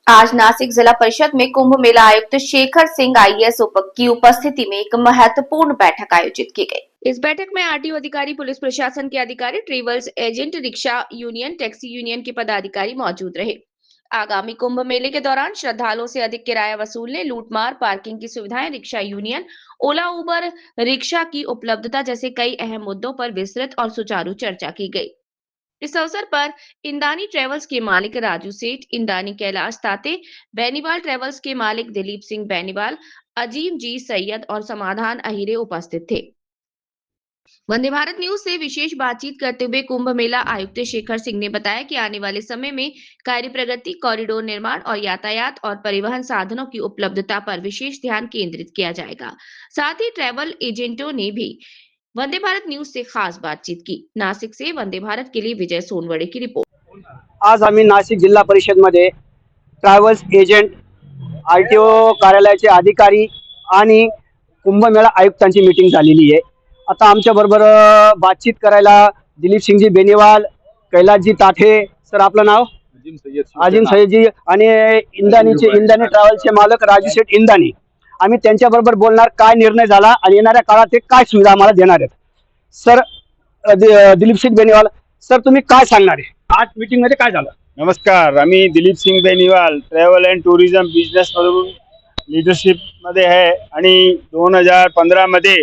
आज नासिक जिला परिषद में कुंभ मेला आयुक्त शेखर सिंह आईएएस की उपस्थिति में एक महत्वपूर्ण बैठक आयोजित की गई। इस बैठक में आरटीओ अधिकारी, पुलिस प्रशासन के अधिकारी, travels agent, rickshaw union, taxi union के पदाधिकारी मौजूद रहे। आगामी कुंभ मेले के दौरान श्रद्धालुओं से अधिक किराया वसूलने, लूटमार, पार्किंग की सुविधाएं, रिक्शा यूनियन, ओला उबर रिक्शा की उपलब्धता जैसे कई अहम मुद्दों पर विस्तृत और सुचारू चर्चा की गई। इस अवसर पर इंदानी ट्रेवल्स के मालिक राजू सेठ, इंदानी कैलाश ताते, बेनीवाल ट्रेवल्स के मालिक दिलीप सिंह बेनीवाल, अजीम जी सैयद और समाधान अहिरे उपस्थित थे। वंदे भारत न्यूज से विशेष बातचीत करते हुए कुंभ मेला आयुक्त शेखर सिंह ने बताया कि आने वाले समय में कार्य प्रगति, कॉरिडोर निर्माण और यातायात और परिवहन साधनों की उपलब्धता पर विशेष ध्यान केंद्रित किया जाएगा। साथ ही ट्रैवल एजेंटों ने भी वंदे भारत न्यूज से खास बातचीत की। नासिक से वंदे भारत के लिए विजय सोनवड़े की रिपोर्ट। आज आम्ही नाशिक जिल्हा परिषद मध्ये ट्रॅव्हल्स एजंट, आरटीओ कार्यालयाचे अधिकारी आणि कुंभमेळा आयुक्तांची मीटिंग झालेली आहे। आता आमच्या बरोबर बातचीत करायला दिलीप सिंगजी बेनीवाल, कैलाशजी ताठे सर, आपलं नाव? अजीम सय्यदजी आणि इंदानी ट्रॅव्हल्सचे मालक राजू शेठ इंदानी। आम्ही त्यांच्याबरोबर बोलणार, काय निर्णय झाला आणि येणाऱ्या काळात ते काय सुविधा आम्हाला देणार आहेत। सर, दिलीप सिंग बेनीवाल सर, तुम्ही काय सांगणार आहे? आज मीटिंग मध्ये काय झालं? नमस्कार, आम्ही Dilip Singh Beniwal travel and tourism business मधून लीडरशिप मध्ये आहे आणि 2015 मध्ये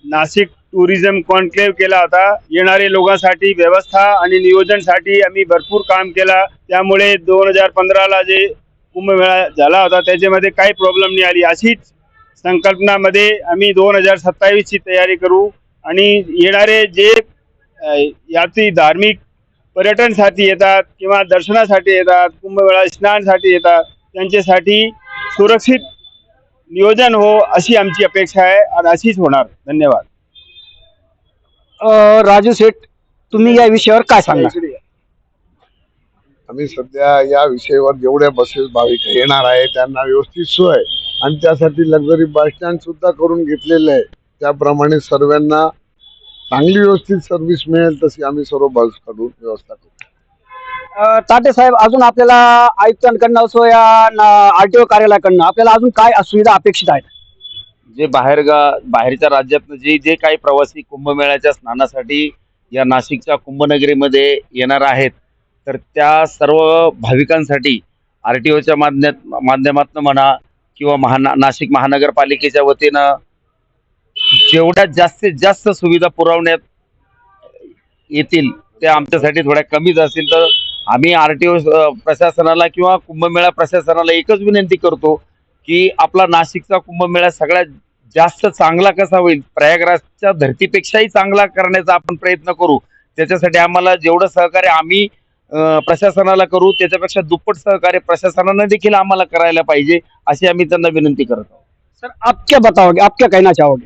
नाशिक टुरिझम कॉन्क्लेव्ह केला होता। येणारे लोकांसाठी व्यवस्था आणि नियोजनसाठी आम्ही भरपूर काम केला। त्यामुळे 2015ला जे कुंभमेळा झाला होता त्याच्यामध्ये काही प्रॉब्लेम नाही आली। अशीच संकल्पनामध्ये आम्ही 2027 ची तयारी करू आणि येणारे जे यात्री धार्मिक पर्यटनसाठी येतात किंवा दर्शनासाठी येतात, कुंभमेळा स्नानासाठी येतात, त्यांच्यासाठी सुरक्षित नियोजन हो अशी आमची अपेक्षा आहे आणि अशीच होणार। धन्यवाद। राजू शेठ, तुम्ही या विषयावर काय सांगणार? आम्ही सध्या या विषयावर जेवढ्या बसेस भाविक येणार आहे त्यांना व्यवस्थित सोय आणि त्यासाठी लक्झरी बस स्टँड सुद्धा करून घेतलेले आहे। त्याप्रमाणे सर्वांना चांगली व्यवस्थित सर्व्हिस मिळेल तशी आम्ही सर्व बस कडून व्यवस्था करू। ताटे साहेब, अजून आपल्याला आयुक्तांकडनं असो या आरटीओ कार्यालयाकडनं आपल्याला अजून काय सुविधा अपेक्षित आहेत? जे बाहेरच्या राज्यातून जे काही प्रवासी कुंभमेळ्याच्या स्नानासाठी या नाशिकच्या कुंभनगरीमध्ये येणार आहेत, तर त्या सर्व भाविकांसाठी आरटीओच्या माध्यमातून म्हणा किंवा नाशिक महानगरपालिकेच्या वतीनं जेवढ्या जास्तीत जास्त सुविधा पुरवण्यात येतील त्या आमच्यासाठी थोड्या कमीच असतील। तर आम्ही आरटीओ प्रशासनाला किंवा कुंभमेळा प्रशासनाला एकच विनंती करतो की आपला नाशिकचा कुंभमेळा सगळ्यात जास्त चांगला कसा होईल, प्रयागराजच्या धर्तीपेक्षाही चांगला करण्याचा आपण प्रयत्न करू। त्याच्यासाठी आम्हाला जेवढं सहकार्य आम्ही प्रशासनाला करू त्याच्यापेक्षा दुप्पट सहकार्य प्रशासनाने देखील आम्हाला करायला पाहिजे अशी आम्ही त्यांना विनंती करत आहोत। सर, आप क्या बताओगे, आप क्या कहना चाहोगे?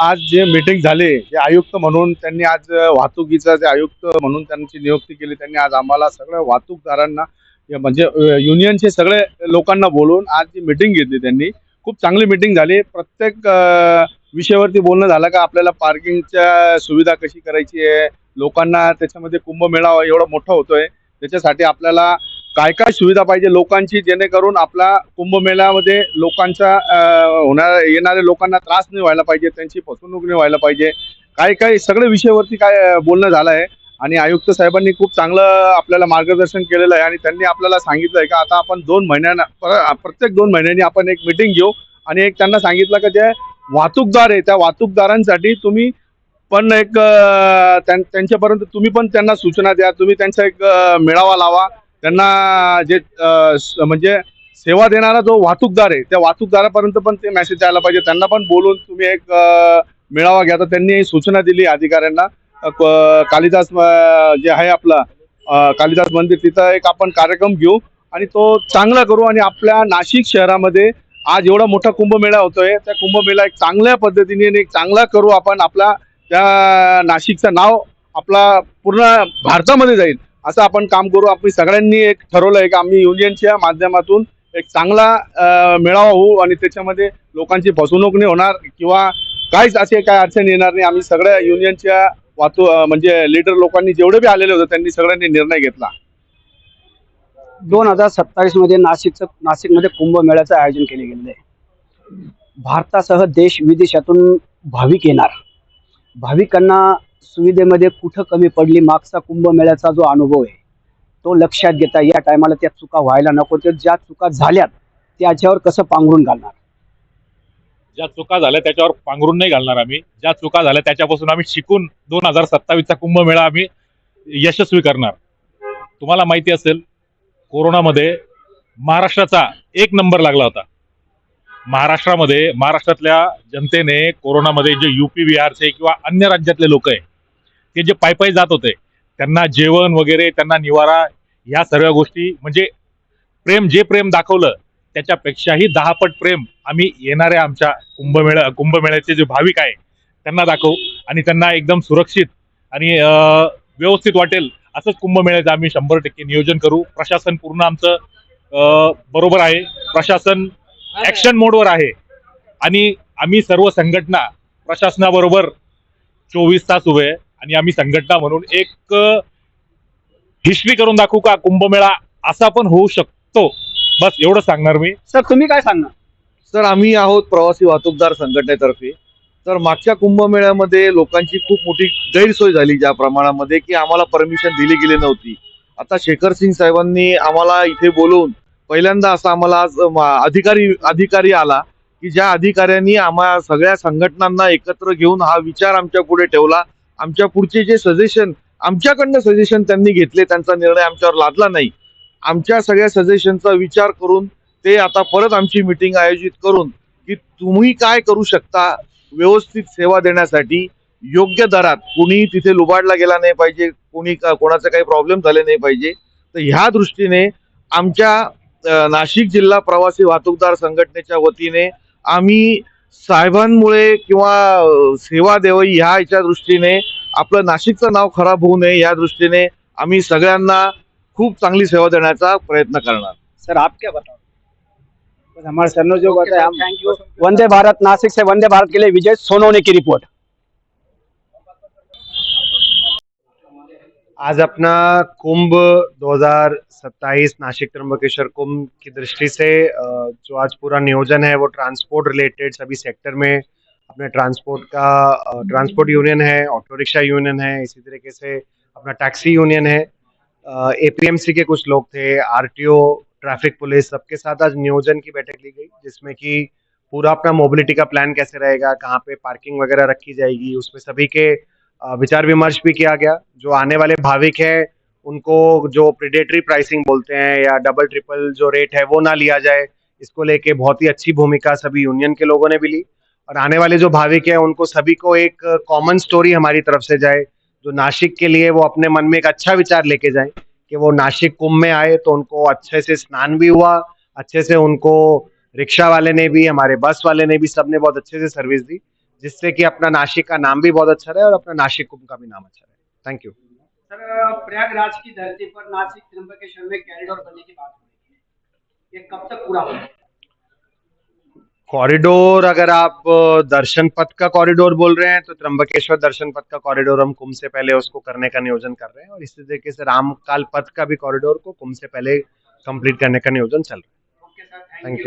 आज जे मीटिंग झाले ते आयुक्त म्हणून त्यांनी आज वाहतुकीचा जे आयुक्त म्हणून त्यांची नियुक्ती केली। त्यांनी आज आम्हाला सगळ्या वाहतूकदारांना म्हणजे युनियनचे सगळे लोकांना बोलून आज जी मीटिंग घेतली त्यांनी खूप चांगली मीटिंग झाली। प्रत्येक विषयावरती बोलणं झालं का आपल्याला पार्किंगच्या सुविधा कशी करायची आहे, लोकांना त्याच्यामध्ये कुंभमेळा एवढा मोठा होतोय त्याच्यासाठी आपल्याला काय काय सुविधा पाहिजे लोकांची, जेणेकरून आपला कुंभमेळ्यामध्ये लोकांचा येणाऱ्या लोकांना त्रास नाही व्हायला पाहिजे, त्यांची फसवणूक नाही व्हायला पाहिजे, काय काय सगळे विषयावरती काय बोलणं झालं आहे। आणि आयुक्त साहेबांनी खूप चांगलं आपल्याला मार्गदर्शन केलेलं आहे आणि त्यांनी आपल्याला सांगितलं आहे का आता आपण 2 महिन्यांना प्रत्येक 2 महिन्यांनी आपण एक मीटिंग घेऊ आणि एक त्यांना सांगितलं का जे वाहतूकदार आहे त्या वाहतूकदारांसाठी तुम्ही पण एक त्यांच्यापर्यंत तुम्ही पण त्यांना सूचना द्या, तुम्ही त्यांचा एक मेळावा लावा, त्यांना जे म्हणजे सेवा देणारा जो वाहतूकदार आहे त्या वाहतूकदारापर्यंत पण ते मेसेज जायला पाहिजे, त्यांना पण बोलून तुम्ही एक मेळावा घ्या। तर त्यांनी सूचना दिली अधिकाऱ्यांना। कालिदास जे आहे आपला कालिदास मंदिर तिथं एक आपण कार्यक्रम घेऊ आणि तो चांगला करू आणि आपल्या नाशिक शहरामध्ये आज एवढा मोठा कुंभमेळा होतोय त्या कुंभमेळा एक चांगल्या पद्धतीने एक चांगला करू आपण। आपला त्या नाशिकचं नाव आपला पूर्ण भारतामध्ये जाईल असं आपण काम करू। आपण सगळ्यांनी एक ठरवलंय की आम्ही युनियनच्या माध्यमातून एक चांगला मेळावा होऊ आणि त्याच्यामध्ये लोकांची फसवणूक नाही होणार किंवा काहीच असे काय अडचण येणार नाही। आम्ही सगळ्या युनियनच्या म्हणजे लीडर लोकांनी जेवढे बी आलेले होते त्यांनी सगळ्यांनी निर्णय घेतला। 2027 मध्ये नाशिकमध्ये कुंभमेळ्याचं आयोजन केले गेलेलं आहे. भारतासह देश विदेशातून भाविक येणार. भाविकांना सुविधेमध्ये कुठं कमी पडली, मागचा कुंभमेळ्याचा जो अनुभव आहे तो लक्षात घेता या टायमाला त्या चुका व्हायला नको. त्या ज्या चुका झाल्यात त्याच्यावर कसं पांघरून घालणार? ज्या चुका झाल्या त्याच्यावर पांघरून नाही घालणार आम्ही. ज्या चुका झाल्या त्याच्यापासून आम्ही शिकून 2027चा कुंभमेळा आम्ही यशस्वी करणार. तुम्हाला माहिती असेल, कोरोनामध्ये महाराष्ट्राचा 1 नंबर लागला होता. महाराष्ट्रातल्या जनतेने कोरोनामध्ये जे UP बिहारचे किंवा अन्य राज्यातले लोक आहे ते जे पायी जात होते त्यांना जेवण वगैरे, त्यांना निवारा, ह्या सर्व गोष्टी म्हणजे प्रेम दाखवलं त्याच्यापेक्षाही 10 पट प्रेम आम्ही येणाऱ्या आमच्या कुंभमेळ्याचे जे भाविक आहे त्यांना दाखवू आणि त्यांना एकदम सुरक्षित आणि व्यवस्थित वाटेल असंच कुंभमेळ्याचं आम्ही 100% नियोजन करू. प्रशासन पूर्ण आमचं बरोबर आहे. प्रशासन ऍक्शन मोडवर आहे आणि आम्ही सर्व संघटना प्रशासनाबरोबर 24 तास उभे आहे आणि आम्ही संघटना म्हणून एक हिस्ट्री करून दाखवू का कुंभमेळा असा पण होऊ शकतो. बस एवढं सांगणार मी. सर तुम्ही काय सांगणार? सर, आम्ही आहोत प्रवासी वाहतूकदार संघटनेतर्फे. तर मागच्या कुंभमेळ्यामध्ये लोकांची खूप मोठी गैरसोय झाली ज्या प्रमाणामध्ये की आम्हाला परमिशन दिली गेली नव्हती. आता शेखर सिंग साहेबांनी आम्हाला इथे बोलवून पहिल्यांदा असा आम्हाला आज अधिकारी आला की ज्या अधिकाऱ्यांनी आम्हा सगळ्या संघटनांना एकत्र घेऊन हा विचार आमच्या पुढे ठेवला. आमच्या पुढचे जे सजेशन आमच्याकडनं सजेशन त्यांनी घेतले, त्यांचा निर्णय आमच्यावर लादला नाही. आमच्या सगळ्या सजेशनचा विचार करून ते आता परत आमची मीटिंग आयोजित करून की तुम्ही काय करू शकता व्यवस्थित सेवा देण्यासाठी योग्य दरात. कुणी तिथे लुबाडला गेला नाही पाहिजे, कोणाचे काही प्रॉब्लेम झाले नाही पाहिजे. तर ह्या दृष्टीने आमच्या नाशिक जिल्हा प्रवासी वाहतूकदार संघटनेच्या वतीने आम्ही साहेबांमुळे किंवा सेवा द्यावी ह्याच्या दृष्टीने आपलं नाशिकचं नाव खराब होऊ नये या दृष्टीने आम्ही सगळ्यांना खूप चांगली सेवा देण्याचा प्रयत्न करणार. सर आप क्या बताओ? बस हमारे सर ने जो बताया हम थैंक यू. वंदे भारत, नासिक से वंदे भारत के लिए विजय सोनोने की रिपोर्ट. आज अपना कुंभ 2027 नासिक त्र्यंबकेश्वर कुंभ की दृष्टि से जो आज पूरा नियोजन है वो ट्रांसपोर्ट रिलेटेड सभी सेक्टर में अपने ट्रांसपोर्ट यूनियन है, ऑटो रिक्शा यूनियन है, इसी तरीके से अपना टैक्सी यूनियन है, APMC के कुछ लोग थे, RTO, ट्रैफिक पुलिस, सबके साथ आज नियोजन की बैठक ली गई जिसमें कि पूरा अपना मोबिलिटी का प्लान कैसे रहेगा, कहाँ पे पार्किंग वगैरह रखी जाएगी, उसमें सभी के विचार विमर्श भी किया गया. जो आने वाले भाविक हैं उनको जो प्रेडेटरी प्राइसिंग बोलते हैं या डबल ट्रिपल जो रेट है वो ना लिया जाए, इसको लेके बहुत ही अच्छी भूमिका सभी यूनियन के लोगों ने भी ली. और आने वाले जो भाविक हैं उनको सभी को एक कॉमन स्टोरी हमारी तरफ से जाए जो नासिक के लिए वो अपने मन में एक अच्छा विचार लेके जाए कि वो नासिक कुंभ में आए तो उनको अच्छे से स्नान भी हुआ, अच्छे से उनको रिक्शा वाले ने भी, हमारे बस वाले ने भी, सबने बहुत अच्छे से सर्विस दी जिससे कि अपना नासिक का नाम भी बहुत अच्छा रहे और अपना नासिक कुंभ का भी नाम अच्छा रहे. Thank you. सर प्रयागराज की धरती पर नासिक त्र्यंबकेश्वर में कॉरिडोर बनने की बात हो रही है, ये कब तक पूरा होगा? कॉरिडोर अगर आप दर्शन पथ का कॉरिडोर बोल रहे हैं तो त्र्यंबकेश्वर दर्शन पथ का कॉरिडोर हम कुंभ से पहले उसको करने का नियोजन कर रहे हैं और इसी तरीके से रामकाल पथ का भी कॉरिडोर को कुंभ से पहले कंप्लीट करने का नियोजन चल रहा है. Okay sir, thank you.